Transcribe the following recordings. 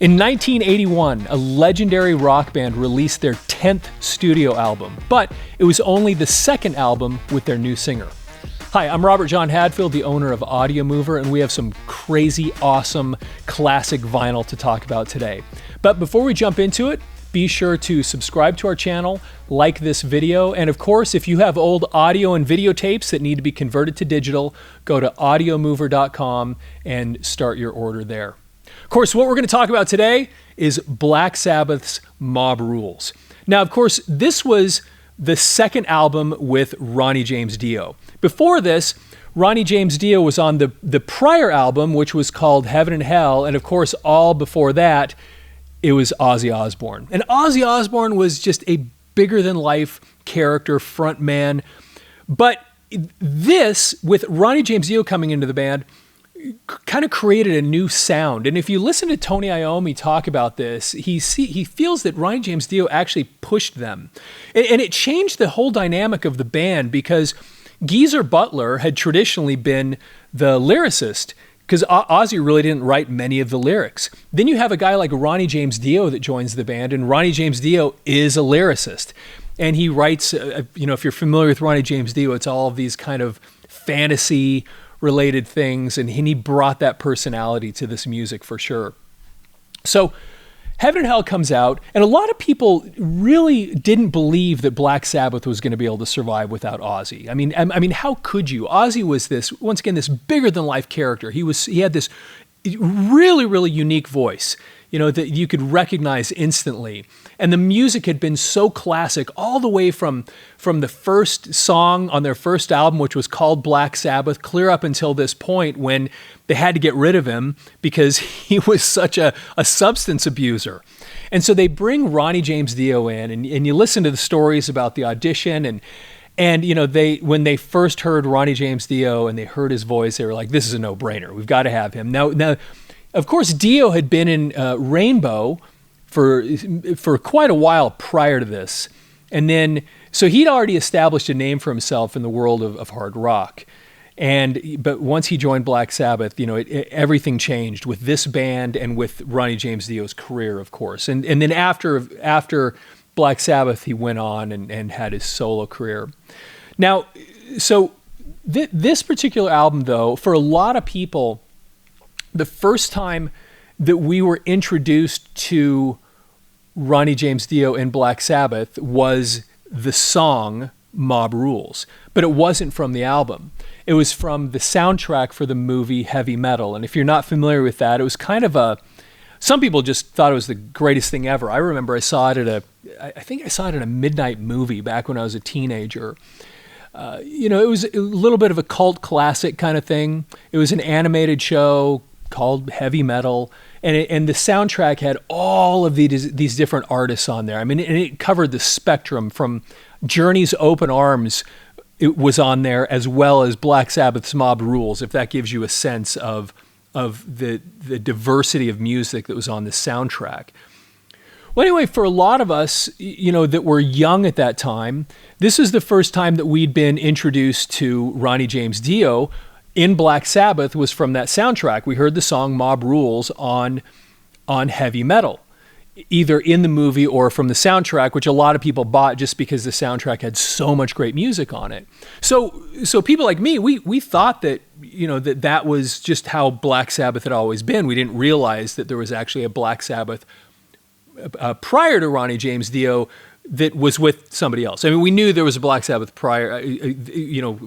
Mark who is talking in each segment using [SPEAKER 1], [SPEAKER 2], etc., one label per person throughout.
[SPEAKER 1] In 1981, a legendary rock band released their 10th studio album, but it was only the second album with their new singer. Hi, I'm Robert John Hadfield, the owner of Audiomover, and we have some crazy, awesome, classic vinyl to talk about today. But before we jump into it, be sure to subscribe to our channel, like this video, and of course, if you have old audio and videotapes that need to be converted to digital, go to audiomover.com and start your order there. Of course, what we're going to talk about today is Black Sabbath's Mob Rules. Now, of course, this was the second album with Ronnie James Dio. Before this, Ronnie James Dio was on the prior album, which was called Heaven and Hell, and of course, all before that, it was Ozzy Osbourne. And Ozzy Osbourne was just a bigger-than-life character, front man. But this, with Ronnie James Dio coming into the band, kind of created a new sound. And if you listen to Tony Iommi talk about this, he feels that Ronnie James Dio actually pushed them. And it changed the whole dynamic of the band because Geezer Butler had traditionally been the lyricist because Ozzy really didn't write many of the lyrics. Then you have a guy like Ronnie James Dio that joins the band, and Ronnie James Dio is a lyricist. And he writes, if you're familiar with Ronnie James Dio, it's all of these kind of fantasy related things, and he brought that personality to this music for sure. So Heaven and Hell comes out, and a lot of people really didn't believe that Black Sabbath was going to be able to survive without Ozzy. I mean, how could you? Ozzy was this, once again, this bigger than life character. He had this really, really unique voice, that you could recognize instantly. And the music had been so classic all the way from the first song on their first album, which was called Black Sabbath, clear up until this point when they had to get rid of him because he was such a substance abuser. And so they bring Ronnie James Dio in, and you listen to the stories about the audition, and when they first heard Ronnie James Dio and they heard his voice, they were like, this is a no-brainer. We've got to have him. Now, of course, Dio had been in Rainbow for quite a while prior to this. And then, so he'd already established a name for himself in the world of hard rock. But once he joined Black Sabbath, everything changed with this band and with Ronnie James Dio's career, of course. And then after Black Sabbath, he went on and had his solo career. Now, so this particular album, though, for a lot of people, the first time that we were introduced to Ronnie James Dio in Black Sabbath was the song Mob Rules, but it wasn't from the album. It was from the soundtrack for the movie Heavy Metal. And if you're not familiar with that, it was kind of some people just thought it was the greatest thing ever. I remember I saw it I think I saw it at a midnight movie back when I was a teenager. It was a little bit of a cult classic kind of thing. It was an animated show called Heavy Metal, and the soundtrack had all of these different artists on there. I mean, and it covered the spectrum from Journey's Open Arms. It was on there, as well as Black Sabbath's Mob Rules, if that gives you a sense of the diversity of music that was on the soundtrack. Well, anyway, for a lot of us, that were young at that time, this is the first time that we'd been introduced to Ronnie James Dio in Black Sabbath was from that soundtrack. We heard the song Mob Rules on Heavy Metal, either in the movie or from the soundtrack, which a lot of people bought just because the soundtrack had so much great music on it. So people like me, we thought that, that was just how Black Sabbath had always been. We didn't realize that there was actually a Black Sabbath prior to Ronnie James Dio that was with somebody else. I mean, we knew there was a Black Sabbath prior,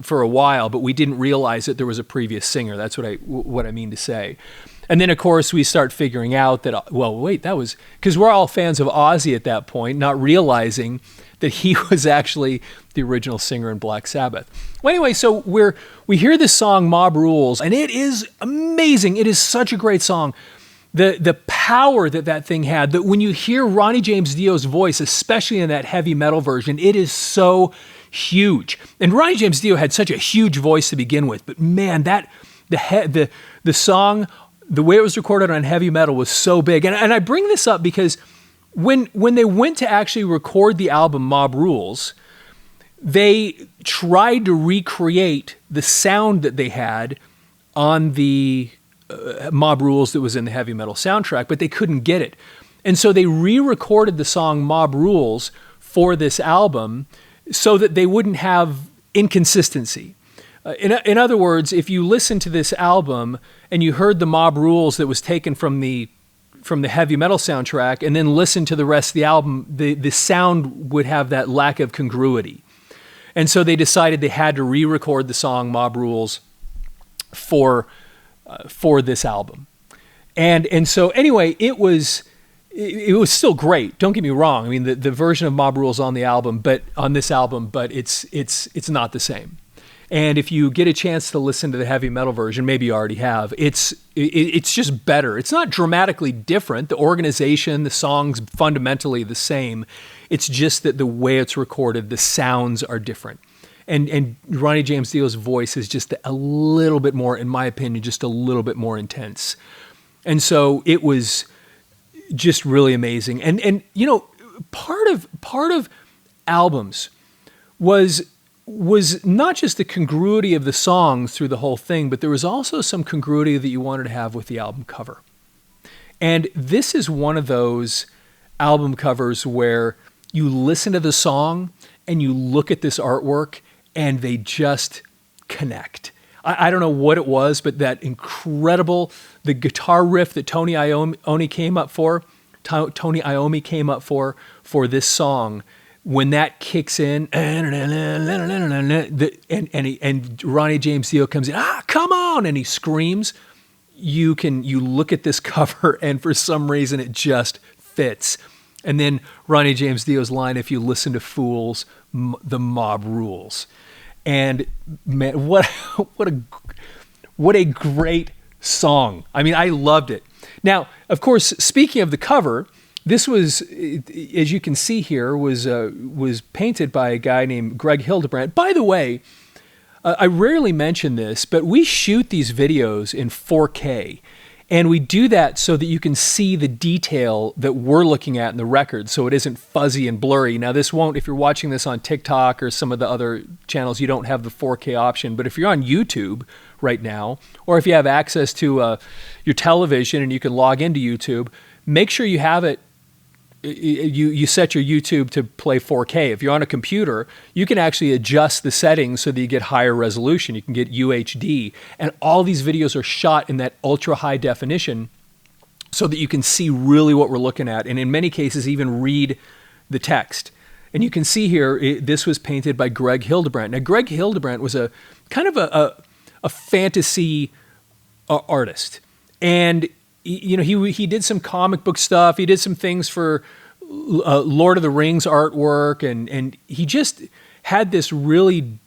[SPEAKER 1] for a while, but we didn't realize that there was a previous singer. That's what I mean to say. And then, of course, we start figuring out that, well, wait, that was, because we're all fans of Ozzy at that point, not realizing that he was actually the original singer in Black Sabbath. Well, anyway, so we hear this song, Mob Rules, and it is amazing. It is such a great song. The power that thing had, that when you hear Ronnie James Dio's voice, especially in that Heavy Metal version, it is so huge. And Ronnie James Dio had such a huge voice to begin with, but man, the song, the way it was recorded on Heavy Metal was so big. And I bring this up because when they went to actually record the album Mob Rules, they tried to recreate the sound that they had on the Mob Rules that was in the heavy metal soundtrack, but they couldn't get it. And so they re-recorded the song Mob Rules for this album so that they wouldn't have inconsistency. In other words, if you listen to this album and you heard the Mob Rules that was taken from the heavy metal soundtrack and then listen to the rest of the album, the sound would have that lack of congruity. And so they decided they had to re-record the song Mob Rules for this album. And so anyway, it was still great. Don't get me wrong. I mean, the version of Mob Rules on this album, but it's not the same. And if you get a chance to listen to the heavy metal version, maybe you already have, it's just better. It's not dramatically different. The organization, the songs, fundamentally the same. It's just that the way it's recorded, the sounds are different. And Ronnie James Dio's voice is just a little bit more, in my opinion, just a little bit more intense. And so it was just really amazing. And you know, part of albums was not just the congruity of the songs through the whole thing, but there was also some congruity that you wanted to have with the album cover. And this is one of those album covers where you listen to the song and you look at this artwork and they just connect. I don't know what it was, but that incredible, the guitar riff that Tony Iommi came up for this song, when that kicks in, and Ronnie James Dio comes in, come on, and he screams, you look at this cover and for some reason it just fits. And then Ronnie James Dio's line, if you listen to Fools, the Mob Rules. And man, what a great song. I mean, I loved it. Now, of course, speaking of the cover, this was, as you can see here, was painted by a guy named Greg Hildebrant. By the way, I rarely mention this, but we shoot these videos in 4K. And we do that so that you can see the detail that we're looking at in the record, so it isn't fuzzy and blurry. Now, this won't, if you're watching this on TikTok or some of the other channels, you don't have the 4K option. But if you're on YouTube right now, or if you have access to your television and you can log into YouTube, make sure you have it. You set your YouTube to play 4K. If you're on a computer, you can actually adjust the settings so that you get higher resolution. You can get UHD. And all these videos are shot in that ultra high definition so that you can see really what we're looking at. And in many cases, even read the text. And you can see here, this was painted by Greg Hildebrant. Now, Greg Hildebrant was a kind of a fantasy artist. And you know, he did some comic book stuff. He did some things for Lord of the Rings artwork, and he just had this really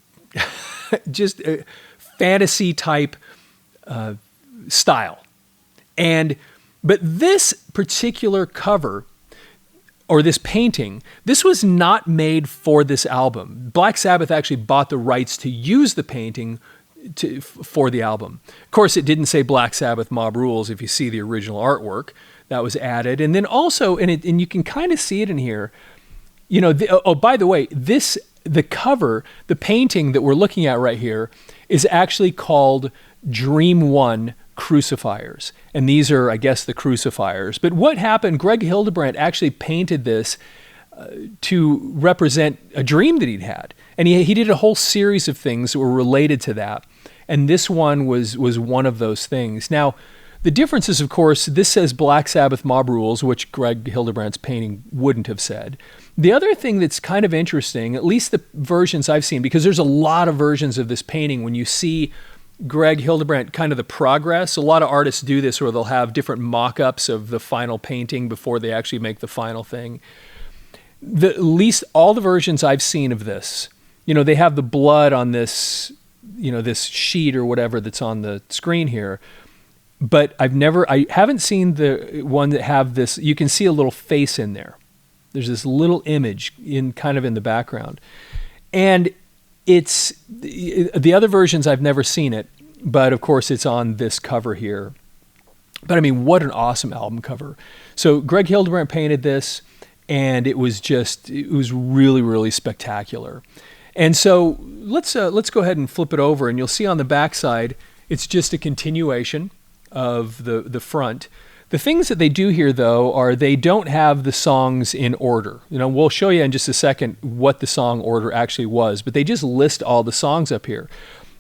[SPEAKER 1] just fantasy type style. But this particular cover, or this painting, this was not made for this album. Black Sabbath actually bought the rights to use the painting for the album. Of course, it didn't say Black Sabbath Mob Rules if you see the original artwork. That was added. And then also, and you can kind of see it in here, you know, by the way, the cover, the painting that we're looking at right here is actually called Dream One Crucifiers. And these are, I guess, the crucifiers. But what happened, Greg Hildebrant actually painted this to represent a dream that he'd had. And he did a whole series of things that were related to that. And this one was one of those things. Now, the difference is, of course, this says Black Sabbath Mob Rules, which Greg Hildebrandt's painting wouldn't have said. The other thing that's kind of interesting, at least the versions I've seen, because there's a lot of versions of this painting, when you see Greg Hildebrandt, kind of the progress, a lot of artists do this where they'll have different mock-ups of the final painting before they actually make the final thing. At least all the versions I've seen of this, you know, they have the blood on this, you know, this sheet or whatever that's on the screen here. But I haven't seen the one that have this. You can see a little face in there. There's this little image in the background. And it's, the other versions I've never seen it, but of course it's on this cover here. But I mean, what an awesome album cover. So Greg Hildebrandt painted this, and it was really, really spectacular. And so let's go ahead and flip it over, and you'll see on the backside, it's just a continuation of the front. The things that they do here, though, are they don't have the songs in order. We'll show you in just a second what the song order actually was, but they just list all the songs up here.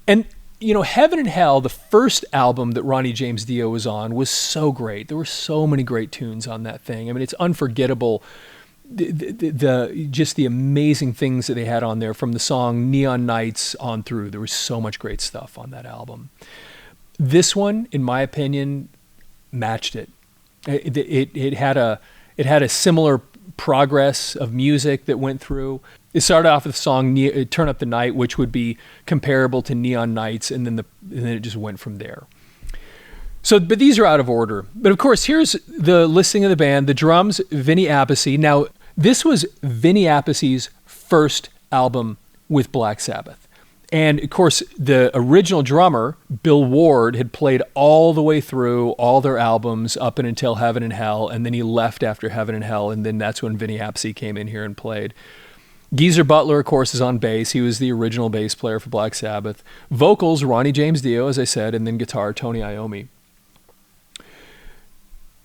[SPEAKER 1] And, Heaven and Hell, the first album that Ronnie James Dio was on, was so great. There were so many great tunes on that thing. I mean, it's unforgettable. Just the amazing things that they had on there, from the song Neon Nights on through. There was so much great stuff on that album. This one, in my opinion, matched it. It had a similar progress of music that went through. It started off with the song Turn Up the Night, which would be comparable to Neon Nights, and then it just went from there. So, but these are out of order. But of course, here's the listing of the band. The drums, Vinny Appice. Now, this was Vinny Appice's first album with Black Sabbath. And of course, the original drummer, Bill Ward, had played all the way through all their albums up and until Heaven and Hell, and then he left after Heaven and Hell, and then that's when Vinny Appice came in here and played. Geezer Butler, of course, is on bass. He was the original bass player for Black Sabbath. Vocals, Ronnie James Dio, as I said, and then guitar, Tony Iommi.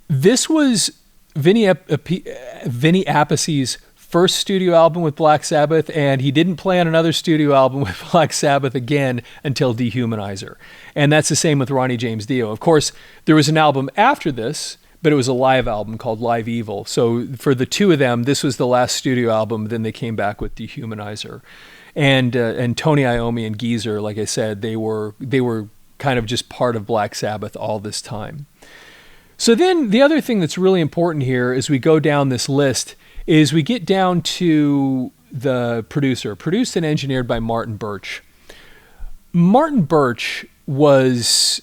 [SPEAKER 1] This was Vinny Appice's first studio album with Black Sabbath, and he didn't play on another studio album with Black Sabbath again until Dehumanizer. And that's the same with Ronnie James Dio. Of course, there was an album after this, but it was a live album called Live Evil. So for the two of them, this was the last studio album. Then they came back with Dehumanizer. And Tony Iommi and Geezer, like I said, they were kind of just part of Black Sabbath all this time. So then the other thing that's really important here as we go down this list is we get down to the producer, produced and engineered by Martin Birch. Martin Birch was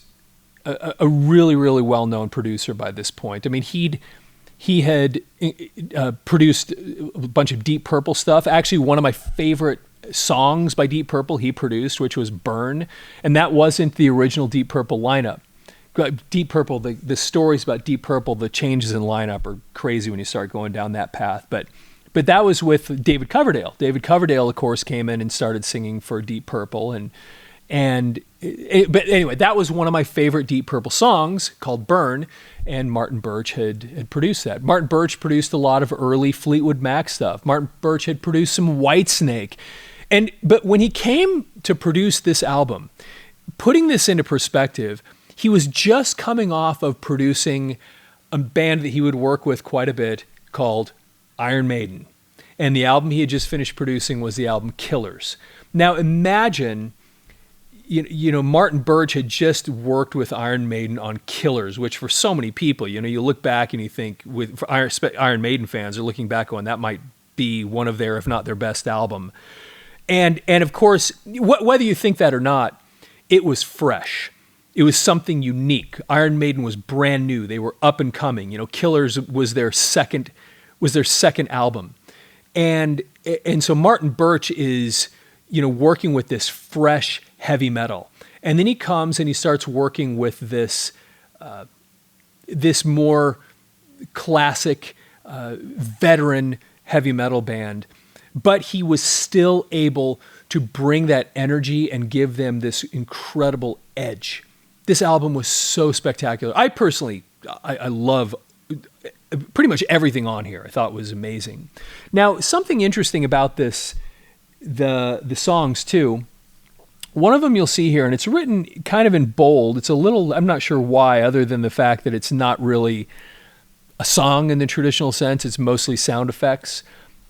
[SPEAKER 1] a really, really well-known producer by this point. I mean, he had produced a bunch of Deep Purple stuff. Actually, one of my favorite songs by Deep Purple he produced, which was Burn, and that wasn't the original Deep Purple lineup. Deep Purple, the stories about Deep Purple, the changes in lineup are crazy when you start going down that path. But that was with David Coverdale. David Coverdale, of course, came in and started singing for Deep Purple, but anyway, that was one of my favorite Deep Purple songs called Burn, and Martin Birch had produced that. Martin Birch produced a lot of early Fleetwood Mac stuff. Martin Birch had produced some Whitesnake, but when he came to produce this album, putting this into perspective, he was just coming off of producing a band that he would work with quite a bit called Iron Maiden. And the album he had just finished producing was the album Killers. Now imagine, Martin Birch had just worked with Iron Maiden on Killers, which for so many people, you look back and you think, for Iron Maiden fans are looking back on, that might be one of their, if not their best album. And of course, whether you think that or not, it was fresh. It was something unique. Iron Maiden was brand new. They were up and coming. Killers was their second album. And so Martin Birch is, working with this fresh heavy metal. And then he comes and he starts working with this more classic, veteran heavy metal band. But he was still able to bring that energy and give them this incredible edge. This album was so spectacular. I personally, I love pretty much everything on here. I thought was amazing. Now, something interesting about this, the songs too, one of them you'll see here, and it's written kind of in bold. It's a little, I'm not sure why, other than the fact that it's not really a song in the traditional sense. It's mostly sound effects.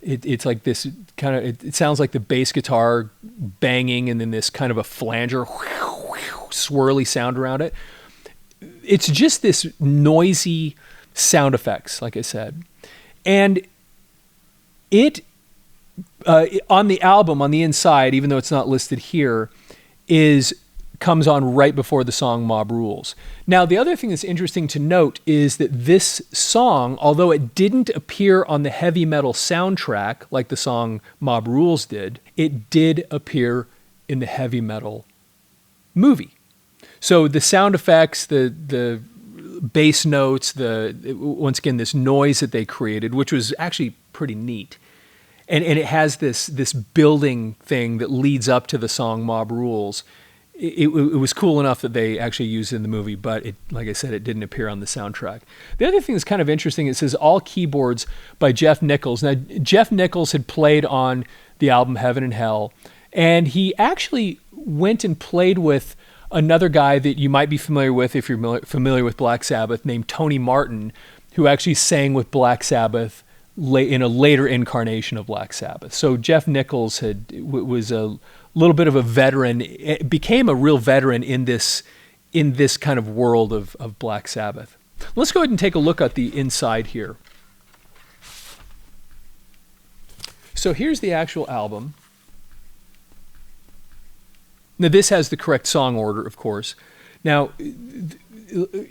[SPEAKER 1] It's like this kind of, it sounds like the bass guitar banging and then this kind of a flanger swirly sound around it. It's just this noisy sound effects, like I said. And it, on the album, on the inside, even though it's not listed here, comes on right before the song Mob Rules. Now, the other thing that's interesting to note is that this song, although it didn't appear on the heavy metal soundtrack like the song Mob Rules did, it did appear in the heavy metal movie. So the sound effects, the bass notes, once again, this noise that they created, which was actually pretty neat. And it has this building thing that leads up to the song Mob Rules. it was cool enough that they actually used it in the movie, but like I said, it didn't appear on the soundtrack. The other thing that's kind of interesting, it says all keyboards by Jeff Nichols. Now, Jeff Nichols had played on the album Heaven and Hell, and he actually went and played with another guy that you might be familiar with if you're familiar with Black Sabbath, named Tony Martin, who actually sang with Black Sabbath in a later incarnation of Black Sabbath. So Jeff Nichols was a little bit of a veteran, became a real veteran in this kind of world of Black Sabbath. Let's go ahead and take a look at the inside here. So here's the actual album. Now this has the correct song order, of course. Now,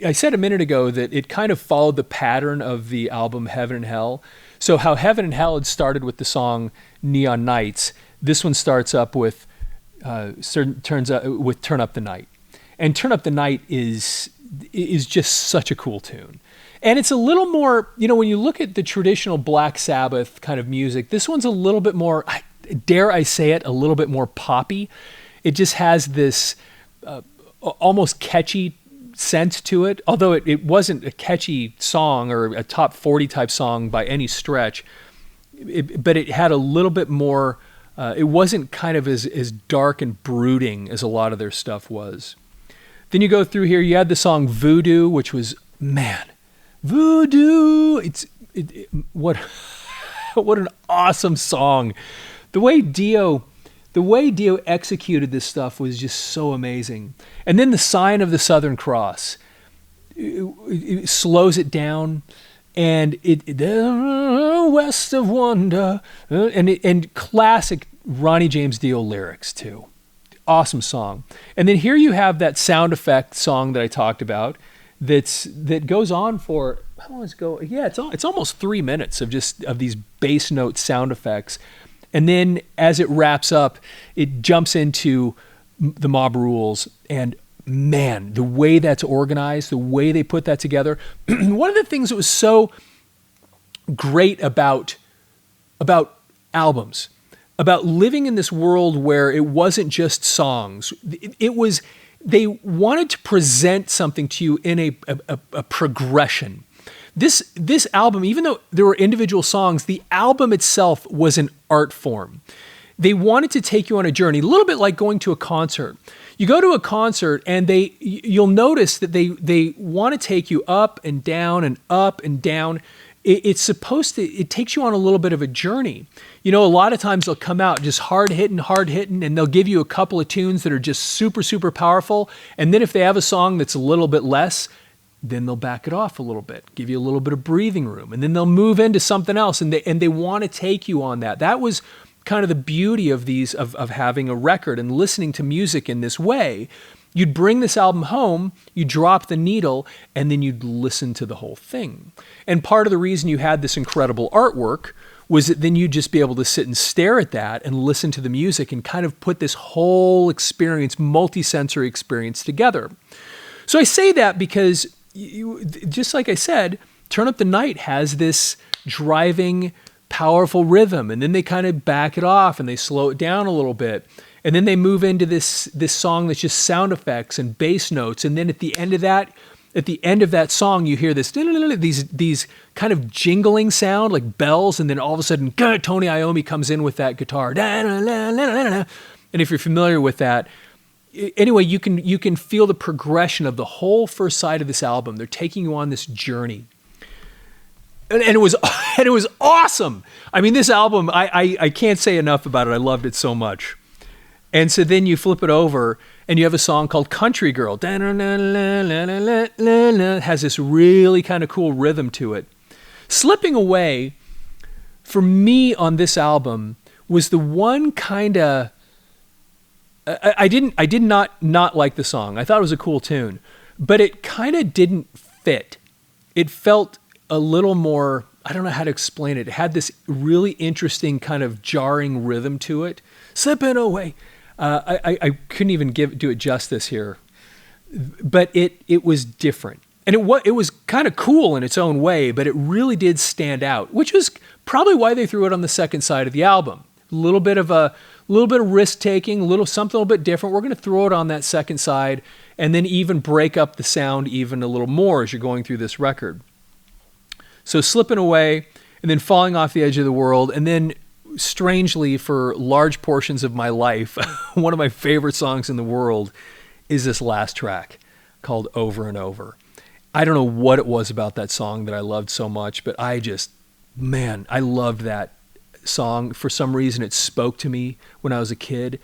[SPEAKER 1] I said a minute ago that it kind of followed the pattern of the album Heaven and Hell. So how Heaven and Hell had started with the song Neon Nights, this one starts up with Turn Up the Night. And Turn Up the Night is just such a cool tune. And it's a little more, when you look at the traditional Black Sabbath kind of music, this one's a little bit more, dare I say it, a little bit more poppy. It just has this almost catchy sense to it, although it wasn't a catchy song or a top 40 type song by any stretch, but it had a little bit more, it wasn't kind of as dark and brooding as a lot of their stuff was. Then you go through here, you had the song Voodoo, which was, man, Voodoo, what an awesome song. The way Dio executed this stuff was just so amazing. And then the Sign of the Southern Cross, it slows it down, and West of Wonder, and classic Ronnie James Dio lyrics too. Awesome song. And then here you have that sound effect song that I talked about that goes on for, how long does it go? Yeah, it's almost 3 minutes of these bass note sound effects. And then as it wraps up, it jumps into the Mob Rules. And man, the way that's organized, the way they put that together. One of the things that was so great about albums, about living in this world where it wasn't just songs, they wanted to present something to you in a progression. This album, even though there were individual songs, the album itself was an art form. They wanted to take you on a journey, a little bit like going to a concert. You go to a concert and you'll notice that they want to take you up and down and up and down. It takes you on a little bit of a journey. A lot of times they'll come out just hard hitting, and they'll give you a couple of tunes that are just super, super powerful. And then if they have a song that's a little bit less, then they'll back it off a little bit, give you a little bit of breathing room, and then they'll move into something else, and they want to take you on that. That was kind of the beauty of of having a record and listening to music in this way. You'd bring this album home, you drop the needle, and then you'd listen to the whole thing. And part of the reason you had this incredible artwork was that then you'd just be able to sit and stare at that and listen to the music and kind of put this whole experience, multi-sensory experience together. So I say that because just like I said, Turn Up the Night has this driving, powerful rhythm, and then they kind of back it off and they slow it down a little bit. And then they move into this song that's just sound effects and bass notes. And then at the end of that song, you hear these kind of jingling sound like bells. And then all of a sudden, Tony Iommi comes in with that guitar. And if you're familiar with that, anyway, you can feel the progression of the whole first side of this album. They're taking you on this journey. And it was awesome. I mean, this album, I can't say enough about it. I loved it so much. And so then you flip it over and you have a song called Country Girl. It has this really kind of cool rhythm to it. Slipping Away, for me on this album, was the one kind of... I did not like the song. I thought it was a cool tune, but it kind of didn't fit. It felt a little more, I don't know how to explain it. It had this really interesting kind of jarring rhythm to it. Slipping Away. I couldn't even do it justice here, but it was different. And it was kind of cool in its own way, but it really did stand out, which was probably why they threw it on the second side of the album. A little bit of a little bit of risk taking, something a little bit different. We're going to throw it on that second side and then even break up the sound even a little more as you're going through this record. So Slipping Away, and then Falling Off the Edge of the World, and then strangely for large portions of my life, one of my favorite songs in the world is this last track called Over and Over. I don't know what it was about that song that I loved so much, but I loved that song. For some reason, it spoke to me when I was a kid.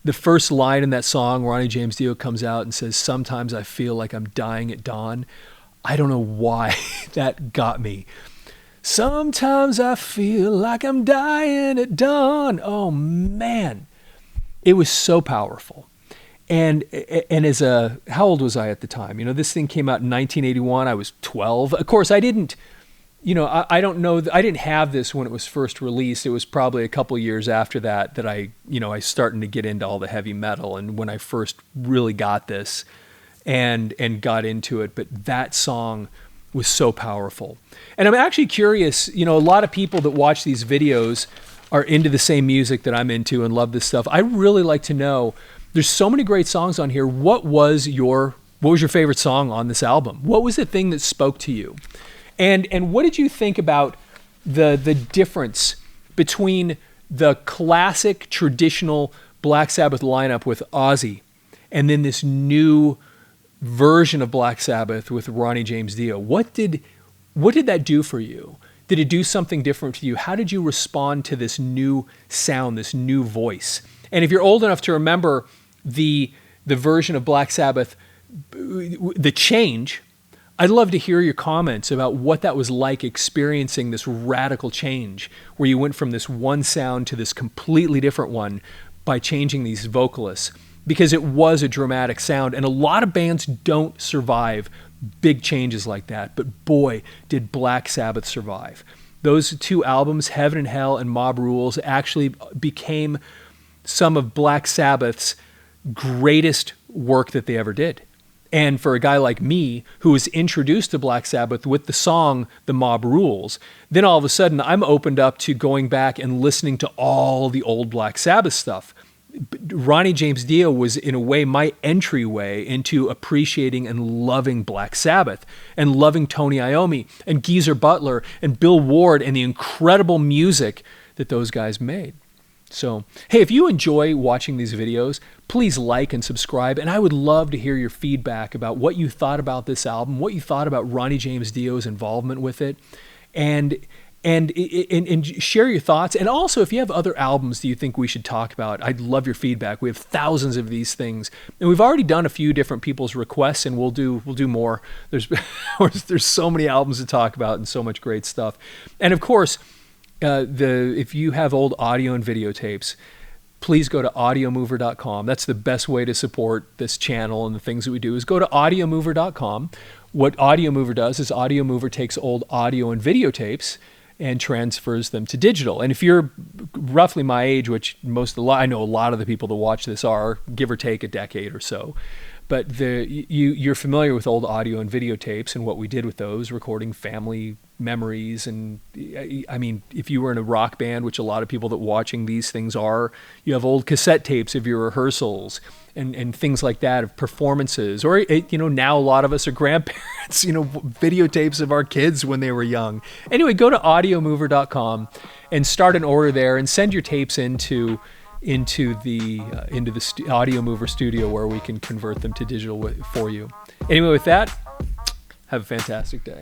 [SPEAKER 1] The first line in that song, Ronnie James Dio comes out and says, "Sometimes I feel like I'm dying at dawn." I don't know why that got me. Sometimes I feel like I'm dying at dawn. Oh man, it was so powerful. And how old was I at the time? This thing came out in 1981. I was 12. Of course, I didn't, I don't know. I didn't have this when it was first released. It was probably a couple years after that I started to get into all the heavy metal, and when I first really got this and got into it. But that song was so powerful. And I'm actually curious, a lot of people that watch these videos are into the same music that I'm into and love this stuff. I really like to know, there's so many great songs on here. What was your favorite song on this album? What was the thing that spoke to you? And what did you think about the difference between the classic traditional Black Sabbath lineup with Ozzy and then this new version of Black Sabbath with Ronnie James Dio? What did that do for you? Did it do something different for you? How did you respond to this new sound, this new voice? And if you're old enough to remember the version of Black Sabbath, the change, I'd love to hear your comments about what that was like, experiencing this radical change where you went from this one sound to this completely different one by changing these vocalists, because it was a dramatic sound, and a lot of bands don't survive big changes like that, but boy, did Black Sabbath survive. Those two albums, Heaven and Hell and Mob Rules, actually became some of Black Sabbath's greatest work that they ever did. And for a guy like me, who was introduced to Black Sabbath with the song The Mob Rules, then all of a sudden I'm opened up to going back and listening to all the old Black Sabbath stuff. Ronnie James Dio was, in a way, my entryway into appreciating and loving Black Sabbath and loving Tony Iommi and Geezer Butler and Bill Ward and the incredible music that those guys made. So, hey, if you enjoy watching these videos, please like and subscribe, and I would love to hear your feedback about what you thought about this album, what you thought about Ronnie James Dio's involvement with it, and share your thoughts. And also, if you have other albums that you think we should talk about, I'd love your feedback. We have thousands of these things, and we've already done a few different people's requests, and we'll do more. There's so many albums to talk about and so much great stuff. And of course, if you have old audio and videotapes, please go to audiomover.com. That's the best way to support this channel and the things that we do, is go to audiomover.com. What Audiomover does is Audiomover takes old audio and videotapes and transfers them to digital. And if you're roughly my age, which I know a lot of the people that watch this are, give or take a decade or so, but you're familiar with old audio and videotapes and what we did with those, recording family memories. And I mean, if you were in a rock band, which a lot of people that watching these things are, you have old cassette tapes of your rehearsals and things like that, of performances. Or now a lot of us are grandparents, videotapes of our kids when they were young. Anyway, go to audiomover.com and start an order there and send your tapes into the Audiomover studio, where we can convert them to digital for you. Anyway, with that, have a fantastic day.